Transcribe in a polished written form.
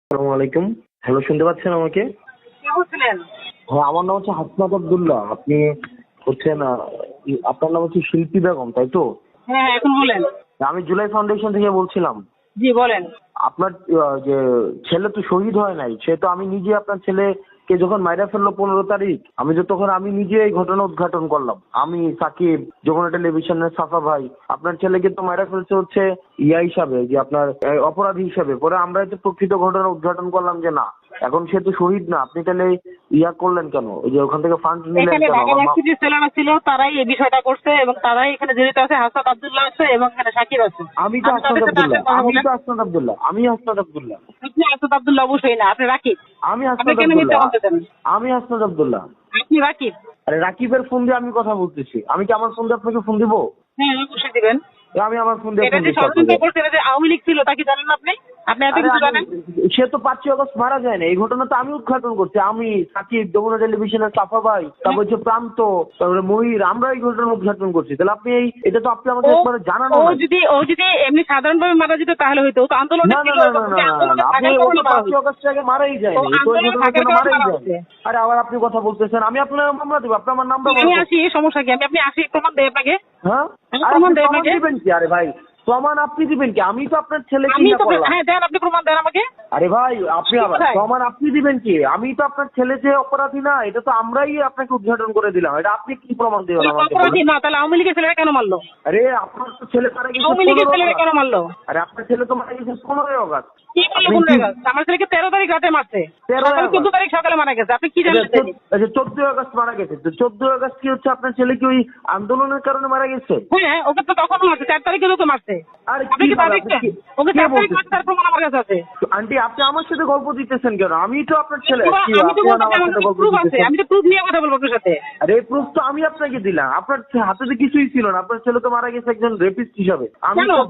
আসসালামু আলাইকুম। হ্যালো, শুনতে পাচ্ছেন আমাকে? কে বলছিলেন? হ্যাঁ, আমার নাম হচ্ছে হাসনাত আব্দুল্লাহ। আপনি হচ্ছেন আপনার নাম হচ্ছে শিল্পী বেগম, তাই তো? হ্যাঁ হ্যাঁ, এখন বলেন। আমি জুলাই ফাউন্ডেশন থেকে বলছিলাম। জি বলেন। আপনার যে ছেলে তো শহীদ হয় নাই, সে তো আমি নিজে আপনার ছেলেকে যখন মাইরা ফেললো 15 তারিখ, আমি নিজে এই ঘটনা উদ্ঘাটন করলাম। আমি সাকিব, যমুনা টেলিভিশনের সাফা ভাই, আপনার ছেলেকে তো মাইরা ফেলছে হচ্ছে হিসাবে, যে আপনার অপরাধী হিসাবে। পরে আমরা যে প্রকৃত ঘটনা উদ্ঘাটন করলাম যে না, এখন সে তো শহীদ না, আপনি তাহলে করলেন কেন? ওই যে ওখান থেকে ফান্ড নিলেন এখানে কেন? ঢাকা ভার্সিটি ছেলেরা ছিল, তারাই এই বিষয়টা করছে এবং তারাই এখানে জড়িত আছে। হাসনাত আব্দুল্লাহ আছে এবং এখানে সাকিব আছে। আমি তো আপনি হাসনাত তাদের সাথে আব্দুল্লাহ, আসেন, কথা বলেন। আমি হাসনাত আব্দুল্লাহ। আপনি হাসনাত আব্দুল্লাহ অবশ্যই না, আপনি রাকিব। আমি আপনি হাসনাত কেন মিথ্যা আব্দুল্লাহ। বলতেছেন? আমি হাসনাত আব্দুল্লাহ। আপনি রাকিব। আরে রাকিবের ফোন দিয়ে আমি কথা বলতেছি। আমি কি আমার ফোন দিয়ে আপনাকে ফোন দিব? হ্যাঁ অবশ্যই দিবেন। আমি আমার ফোন দিয়ে এটা ফোন যে দিচ্ছি ষড়যন্ত্র আপনাকে। করছে, এটা যে আওয়ামী লীগ ছিল তা কি জানেন আপনি? আপনি এত আরে কিছু জানেন? সে তো 5ই আগস্ট মারা যায় না, এই ঘটনা তো আমি উদ্ঘাটন করছি। আমি, সাকিব, যমুনা টেলিভিশনের সাফা ভাই, তারপর হচ্ছে প্রান্ত, তারপরে মহির, আমরা এই ঘটনা উদ্ঘাটন করছি। তাহলে এটা তো আপনি আমাকে ও একবার জানানো ও নাই। যদি এমনি সাধারণভাবে মারা যেত তাহলে হয়তো। ও তো আন্দোলনে না না ছিল না এবং না না ওকে না না আন্দোলনে না, আপনি থাকার ও কারণে তো মারা 5ই হয়েছে। আগস্ট আগে মারাই ও যায়নি, এই তো এই আন্দোলনে ঘটনার থাকার জন্য কারণে মারাই মারা যায়নি। হয়েছে। আরে আবার আপনি কথা বলতেছেন, আমি আপনার মামলা দেবো, আপনি আমার নামটা আমি বলুন। আসি, সমস্যা কি? আপনি আসি, প্রমাণ দেয় আপনাকে। হ্যাঁ, আমি আর প্রমাণ আপনি দেয় প্রমাণ আপনাকে। দিবেন কি? আরে ভাই, প্রমাণ আপনি দিবেন কি? আমি তো আপনার ছেলেকে আমি তো করলাম। হ্যাঁ দেন, আপনি প্রমাণ দেন আমাকে। আরে ভাই, আপনি আবার কোথায়? প্রমাণ আপনি দিবেন কি? আমি তো আপনার ছেলে যে অপরাধী না, এটা তো আমরাই আপনাকে উদ্ঘাটন করে দিলাম। এটা আপনি কি প্রমাণ দিবেন আমাকে অপরাধী বলেন? না, তাহলে আওয়ামী লীগের ছেলেরা কেন মারলো? আরে আপনার তো ছেলে মারা গেছে আওয়ামী লীগের 15 ছেলেরা আগস্ট। কেন মারলো? আরে আপনার ছেলে তো মারা গেছে 15 আগস্ট। কি করলো আপনি কোন কি জায়গা? আমার ছেলেকে 13 তারিখ রাতে মারছে। 13 সকালে 14 আগস্ট? তারিখ সকালে মারা গেছে। আপনি কি আচ্ছা, জানলেন সেদিন? 14 আগস্ট মারা গেছে। তো 14 আগস্ট কি হচ্ছে আপনার ছেলে কি ওই আন্দোলনের কারণে মারা গেছে? হ্যাঁ, ওকে তো তখনও মারছে, 4 তারিখে ওকে মারছে। আরে আপনি কি কি তা ভাবে, আপনি দেখছেন? কি ওকে কে 4 তারিখ মারছে, বলতেছেন? তার প্রমাণ আমার কাছে আছে। আন্টি, আপনি আমার সাথে গল্প দিতেছেন কেন? আমি তো আপনার ছেলে। কি আমি তো আপনি বলতেছি আমার আমার সাথে কাছে গল্প প্রুফ আছে, দিতেছেন? আমি তো প্রুফ নিয়ে কথা বলবো আপনার সাথে। আরে এই প্রুফ তো আমি আপনাকে দিলাম। আপনার হাতে তো কিছুই ছিল না, আপনার ছেলে তো মারা গেছে একজন রেপিস্ট হিসাবে। আমি কেন? তো